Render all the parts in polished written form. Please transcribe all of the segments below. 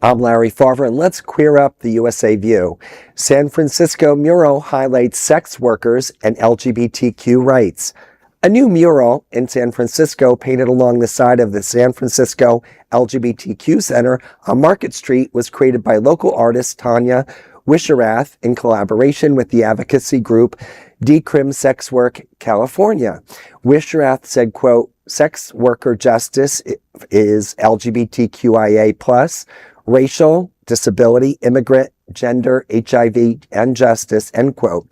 I'm Larry Farver, and let's queer up the USA view. San Francisco mural highlights sex workers and LGBTQ rights. A new mural in San Francisco painted along the side of the San Francisco LGBTQ Center on Market Street was created by local artist Tanya Wischerath in collaboration with the advocacy group DecrimSexWorkCA California. Wischerath said, quote, "Sex worker justice is LGBTQIA+, racial, disability, immigrant, gender, HIV, and justice," end quote.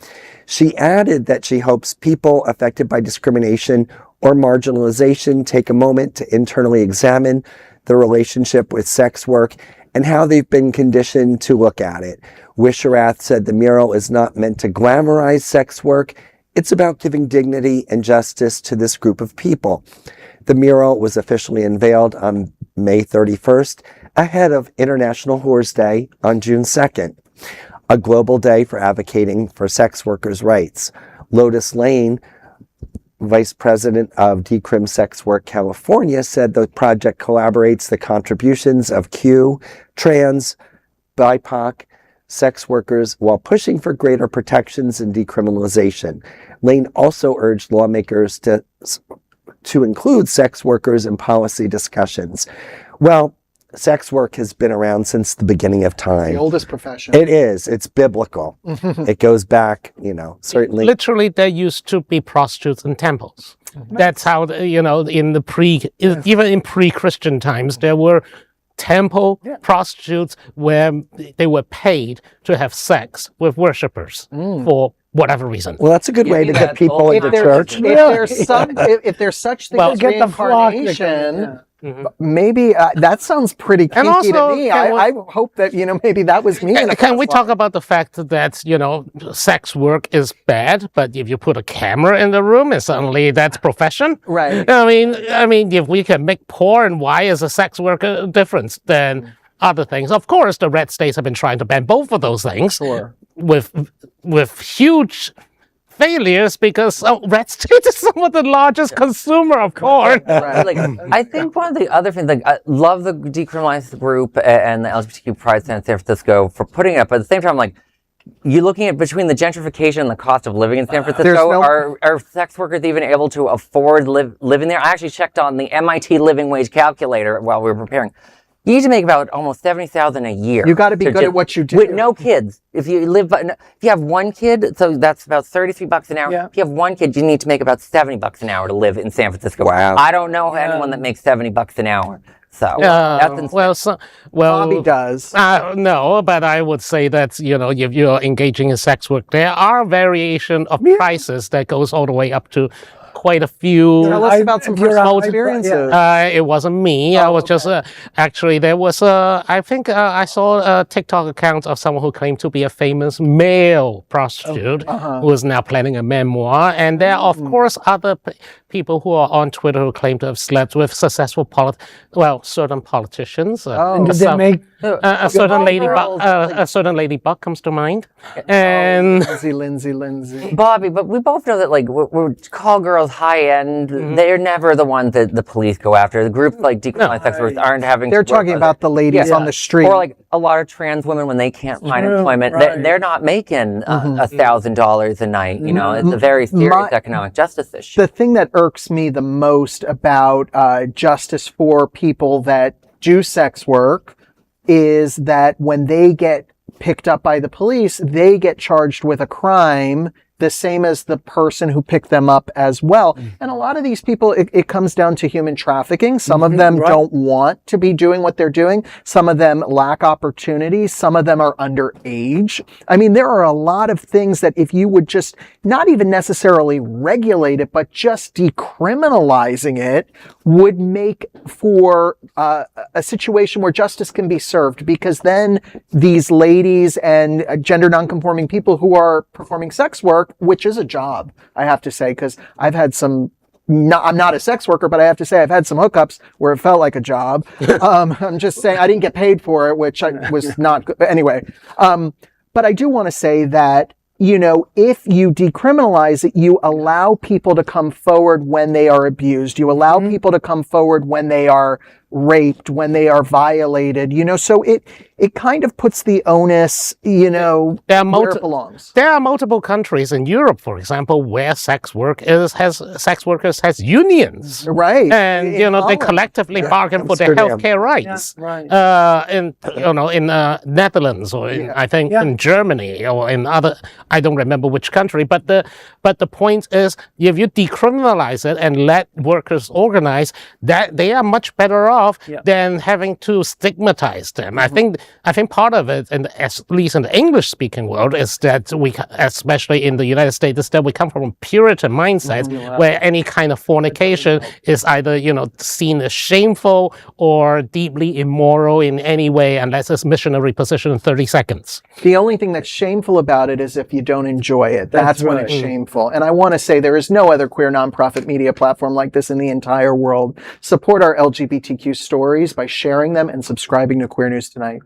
She added that she hopes people affected by discrimination or marginalization take a moment to internally examine their relationship with sex work and how they've been conditioned to look at it. Wischerath said the mural is not meant to glamorize sex work. It's about giving dignity and justice to this group of people. The mural was officially unveiled on May 31st, ahead of International Whores Day on June 2nd, a global day for advocating for sex workers' rights. Lotus Lain, Vice President of DecrimSexWorkCA California, said the project collaborates the contributions of Q, trans, BIPOC, sex workers while pushing for greater protections and decriminalization. Lain also urged lawmakers to include sex workers in policy discussions. Well, sex work has been around since the beginning of time. The oldest profession. It is. It's biblical. It goes back, certainly. Literally, there used to be prostitutes in temples. That's how, in the even in pre-Christian times, there were temple prostitutes where they were paid to have sex with worshipers for whatever reason. Well, that's a good way to get people into church. If there's such thing as reincarnation, maybe that sounds pretty kinky also, to me. I hope that, maybe that was me. Can we talk about the fact that, sex work is bad, but if you put a camera in the room, and suddenly that's profession? Right. I mean, if we can make porn, why is a sex worker different than other things? Of course, the red states have been trying to ban both of those things with huge failures because red state is some of the largest consumer of porn. Right. I think one of the other things, I love the decriminalized group and the LGBTQ Pride Center in San Francisco for putting it up. But at the same time, you're looking at between the gentrification and the cost of living in San Francisco, are sex workers even able to afford living there? I actually checked on the MIT living wage calculator while we were preparing. You need to make about almost $70,000 a year. You got to be good at what you do. With no kids. If you have one kid, so that's about $33 an hour. Yeah. If you have one kid, you need to make about $70 an hour to live in San Francisco. Wow. I don't know anyone that makes $70 an hour. So that's insane. Bobby does. No, but I would say that, if you're engaging in sex work, there are variation of prices that goes all the way up to quite a few. Tell us about some personal experiences. It wasn't me. I was just actually there was I think I saw a TikTok account of someone who claimed to be a famous male prostitute who is now planning a memoir, and there are of course other people who are on Twitter who claim to have slept with successful certain politicians. Did they make a certain lady Buck comes to mind, and Lindsay. Bobby, but we both know that we're call girls high end. They're never the ones that the police go after. The groups like decriminalized sex workers aren't having. They're talking about the ladies on the street, or a lot of trans women when they can't find employment. They're not making $1,000 a night. It's a very serious economic justice issue. The thing that irks me the most about justice for people that do sex work is that when they get picked up by the police, they get charged with a crime the same as the person who picked them up as well. And a lot of these people, it comes down to human trafficking. Some of them don't want to be doing what they're doing. Some of them lack opportunity. Some of them are underage. I mean, there are a lot of things that if you would just not even necessarily regulate it, but just decriminalizing it would make for a situation where justice can be served, because then these ladies and gender nonconforming people who are performing sex work, which is a job, I have to say, because I've had some, I'm not a sex worker, but I have to say I've had some hookups where it felt like a job. I'm just saying I didn't get paid for it, which was not good. Anyway, but I do want to say that, if you decriminalize it, you allow people to come forward when they are abused. You allow people to come forward when they are raped, when they are violated, so it kind of puts the onus, where it belongs. There are multiple countries in Europe, for example, where sex workers has unions. Right. And, In they Holland. collectively bargain for their Amsterdam. healthcare rights. Right. In Netherlands or I think in Germany or in other, I don't remember which country, but the point is, if you decriminalize it and let workers organize, that they are much better off than having to stigmatize them. I think part of it, and at least in the English-speaking world, is that we, especially in the United States, is that we come from a Puritan mindset where any kind of fornication is either seen as shameful or deeply immoral in any way, unless it's missionary position in 30 seconds. The only thing that's shameful about it is if you don't enjoy it. That's when it's shameful. And I want to say there is no other queer nonprofit media platform like this in the entire world. Support our LGBTQ stories by sharing them and subscribing to Queer News Tonight.